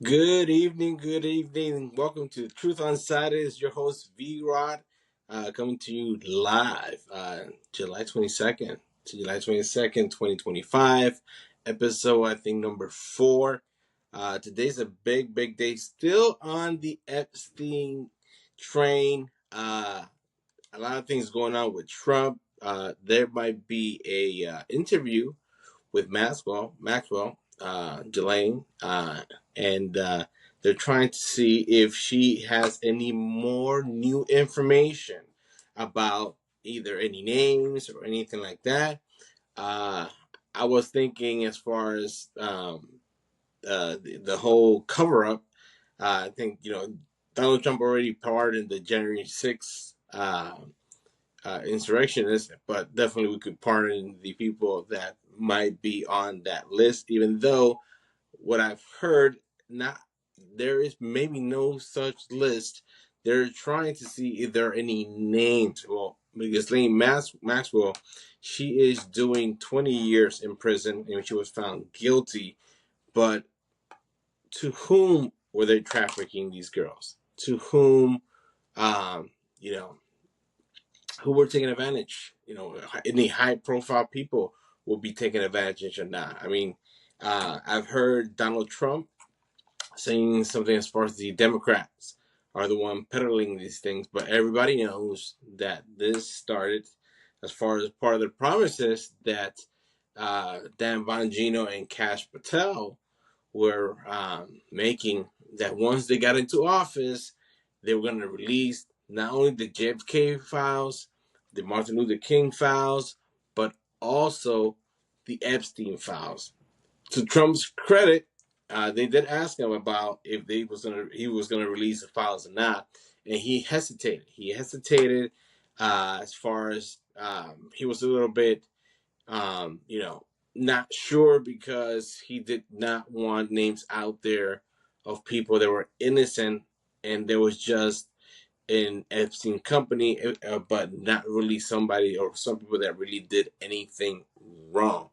Good evening, good evening. Welcome to Truth Unsided. It's your host V Rod, coming to you live, July 22nd, 2025, episode I think number 4. Today's a big day. Still on the Epstein train. A lot of things going on with Trump. There might be a interview with Maxwell, Delane, and they're trying to see if she has any more new information about either any names or anything like that. Uh, I was thinking as far as the whole cover up. I think Donald Trump already pardoned the January 6th insurrectionists, but definitely we could pardon the people that might be on that list, even though what I've heard, not there is maybe no such list. They're trying to see if there are any names. Well, because Maxwell, she is doing 20 years in prison and she was found guilty. But to whom were they trafficking these girls? To whom, um, you know, who were taking advantage? Any high profile people will be taking advantage or not. I mean, I've heard Donald Trump saying something as far as the Democrats are the one peddling these things, but everybody knows that this started as far as part of the promises that Dan Bongino and Cash Patel were making, that once they got into office, they were going to release not only the JFK files, the Martin Luther King files, but also the Epstein files. To Trump's credit, they did ask him about if he was gonna release the files or not, and he hesitated. As far as he was a little bit, not sure because he did not want names out there of people that were innocent, and there was just an Epstein company, but not really somebody or some people that really did anything wrong.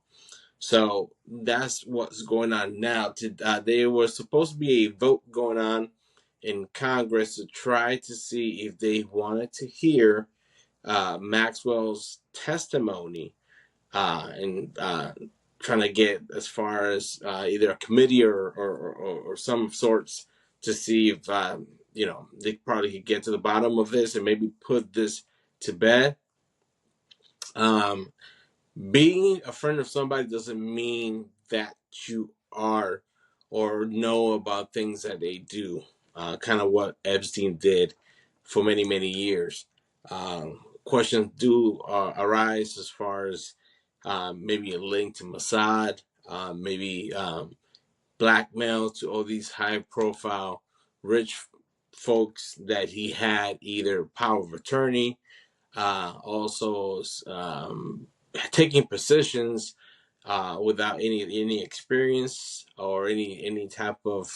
So that's what's going on now. There was supposed to be a vote going on in Congress to try to see if they wanted to hear Maxwell's testimony and trying to get as far as either a committee or some sorts to see if they probably could get to the bottom of this and maybe put this to bed. Um, Being a friend of somebody doesn't mean that you are or know about things that they do. Kind of what Epstein did for many years. Questions do arise as far as maybe a link to Mossad, maybe blackmail to all these high profile rich folks that he had either power of attorney, also taking positions without any experience or any type of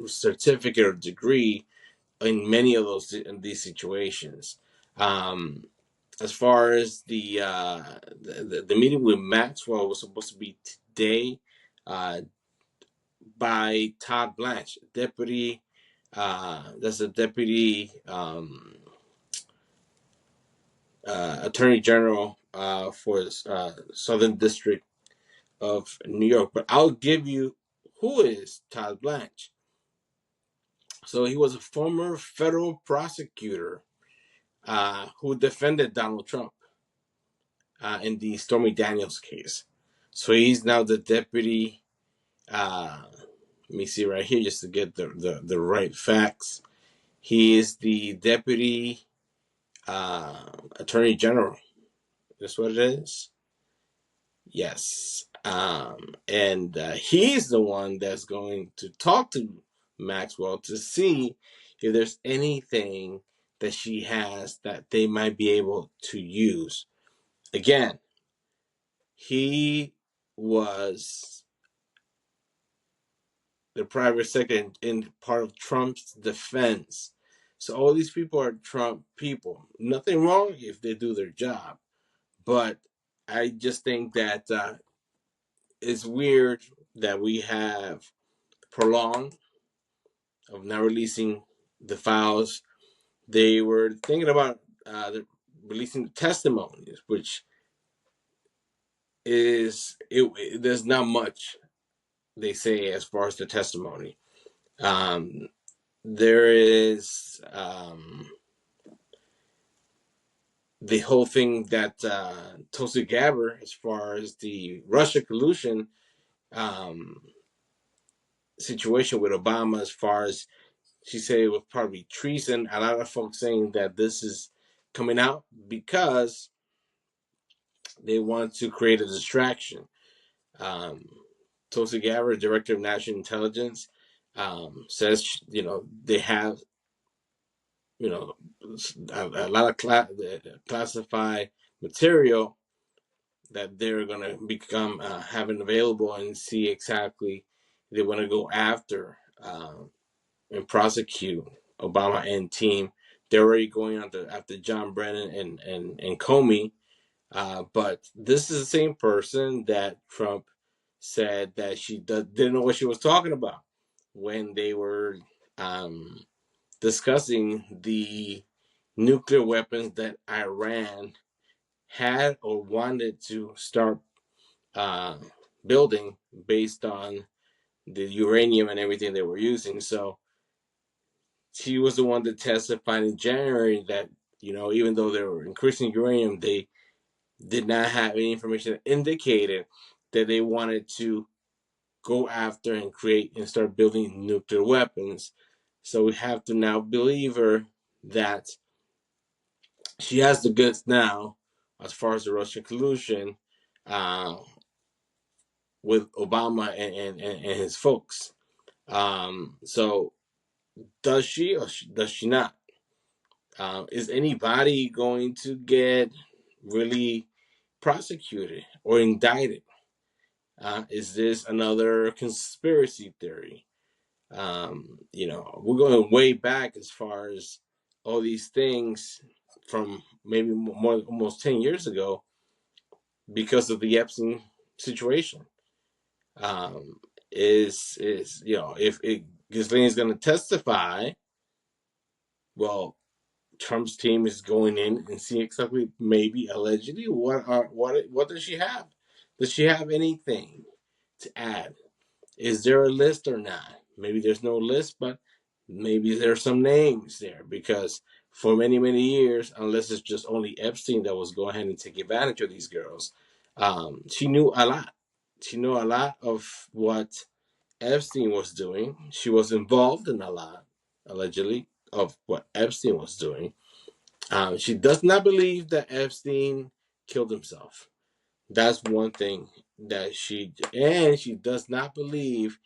certificate or degree in many of these situations. Um, as far as the meeting with Maxwell was supposed to be today uh, by Todd Blanche, deputy. That's a deputy attorney general for Southern District of New York. But I'll give you who is Todd Blanche. So he was a former federal prosecutor who defended Donald Trump in the Stormy Daniels case. So he's now the deputy. Let me see right here just to get the right facts. He is the deputy attorney general. That's what it is. Yes. And he's the one that's going to talk to Maxwell to see if there's anything that she has that they might be able to use. Again, he was the private secretary in part of Trump's defense. So all these people are Trump people. Nothing wrong if they do their job. But I just think that it's weird that we have prolonged. of not releasing the files. They were thinking about releasing the testimonies, which there's not much they say as far as the testimony. There is the whole thing that Tulsi Gabbard, as far as the Russia collusion situation with Obama, as far as she said it was probably treason. A lot of folks saying that this is coming out because they want to create a distraction. Um, Tulsi Gabbard, Director of National Intelligence, says they have a lot of classified material that they're going to become having available and see exactly they want to go after and prosecute Obama and team. They're already going after John Brennan and Comey, but this is the same person that Trump said that she didn't know what she was talking about when they were discussing the nuclear weapons that Iran had or wanted to start uh, building based on the uranium and everything they were using. So she was the one that testified in January that, even though they were increasing uranium, they did not have any information that indicated that they wanted to go after and create and start building nuclear weapons. So we have to now believe her that she has the goods now as far as the Russian collusion uh, with Obama and his folks. So does she or does she not? Is anybody going to get really prosecuted or indicted? Is this another conspiracy theory? We're going way back as far as all these things from maybe more almost 10 years ago because of the Epstein situation. Um, if Ghislaine is going to testify, well, Trump's team is going in and see exactly, maybe allegedly, what does she have? Does she have anything to add? Is there a list or not? Maybe there's no list, but maybe there's some names there because for many, many years, unless it's just only Epstein that was going ahead and take advantage of these girls, she knew a lot. She knew a lot of what Epstein was doing. She was involved in a lot, allegedly, of what Epstein was doing. She does not believe that Epstein killed himself. That's one thing that she does not believe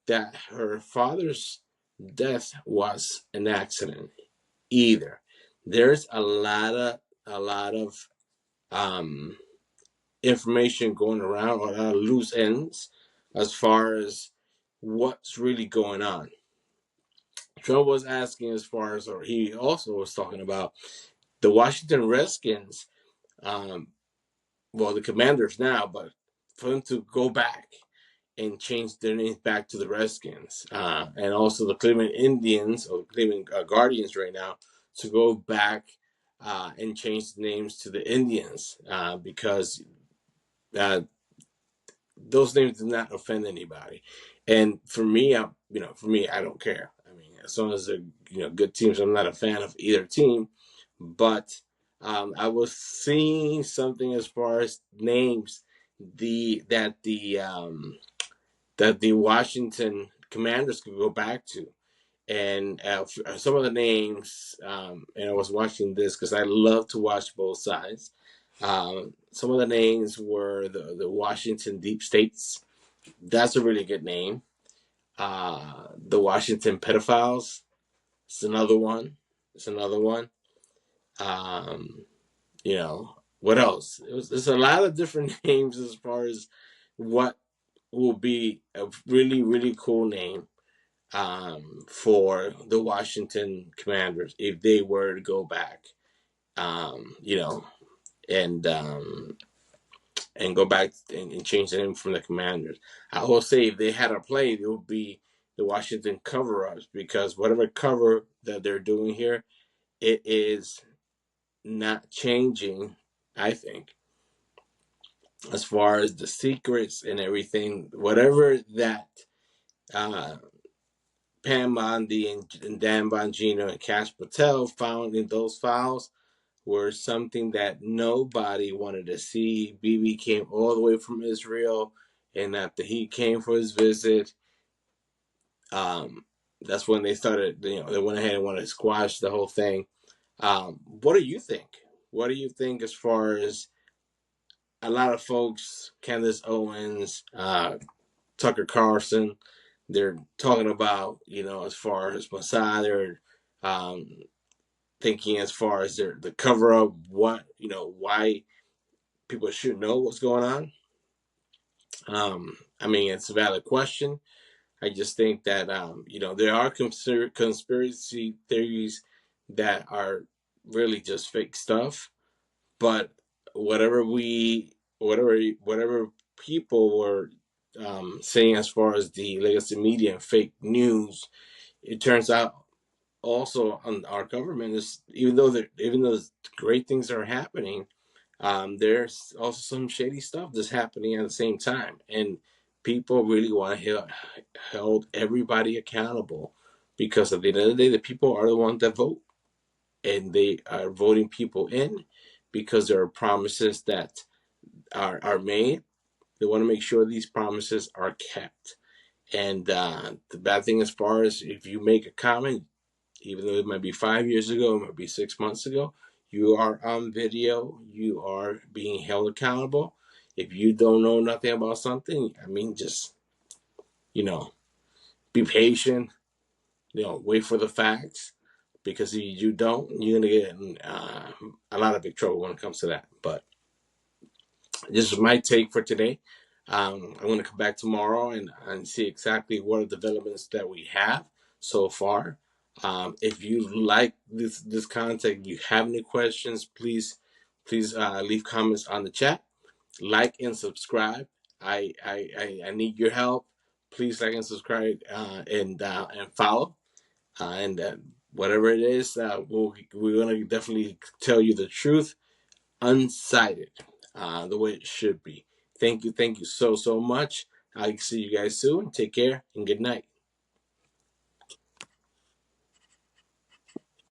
that her father's death was an accident either. There's a lot of um, information going around, or a lot of loose ends as far as what's really going on. Trump was asking as far as, or he also was talking about the Washington Redskins, um, well, the Commanders now, but for them to go back and change their names back to the Redskins, and also the Cleveland Indians or Cleveland Guardians right now to go back and change the names to the Indians because uh, those names do not offend anybody. And for me, I don't care. I mean, as long as they're good teams, I'm not a fan of either team. But I was seeing something as far as names that the Washington Commanders could go back to. And some of the names, and I was watching this because I love to watch both sides. Some of the names were the Washington Deep States. That's a really good name. The Washington Pedophiles. It's another one. It's another one. Um, what else? There's a lot of different names as far as what will be a really, really cool name for the Washington Commanders if they were to go back, um, you know, and um, and go back and change the name from the Commanders. I will say if they had a play, it would be the Washington cover-ups, because whatever cover that they're doing here, it is not changing, I think, as far as the secrets and everything. Whatever that uh, Pam Bondi and Dan Bongino and Cash Patel found in those files were something that nobody wanted to see. Bibi came all the way from Israel, and after he came for his visit, that's when they started. They went ahead and wanted to squash the whole thing. What do you think? What do you think as far as a lot of folks, Candace Owens, Tucker Carlson, they're talking about, as far as Mossad, they're um, thinking as far as the cover up, what, why people should know what's going on. I mean, it's a valid question. I just think that, there are conspiracy theories that are really just fake stuff. But whatever whatever people were saying as far as the legacy media and fake news, it turns out also on our government is, even though great things are happening, there's also some shady stuff that's happening at the same time, and people really want to hold everybody accountable, because at the end of the day, the people are the ones that vote, and they are voting people in because there are promises that are made. They want to make sure these promises are kept. And the bad thing, as far as if you make a comment, even though it might be 5 years ago, it might be 6 months ago, you are on video, you are being held accountable. If you don't know nothing about something, I mean, just, be patient, wait for the facts, because if you don't, you're going to get in a lot of big trouble when it comes to that. But this is my take for today. I'm going to come back tomorrow and see exactly what are the developments that we have so far. If you like this content, you have any questions, please leave comments on the chat. Like and subscribe. I need your help. Please like and subscribe, and follow, and whatever it is, we're gonna definitely tell you the truth, unsided, the way it should be. Thank you so much. I'll see you guys soon. Take care and good night.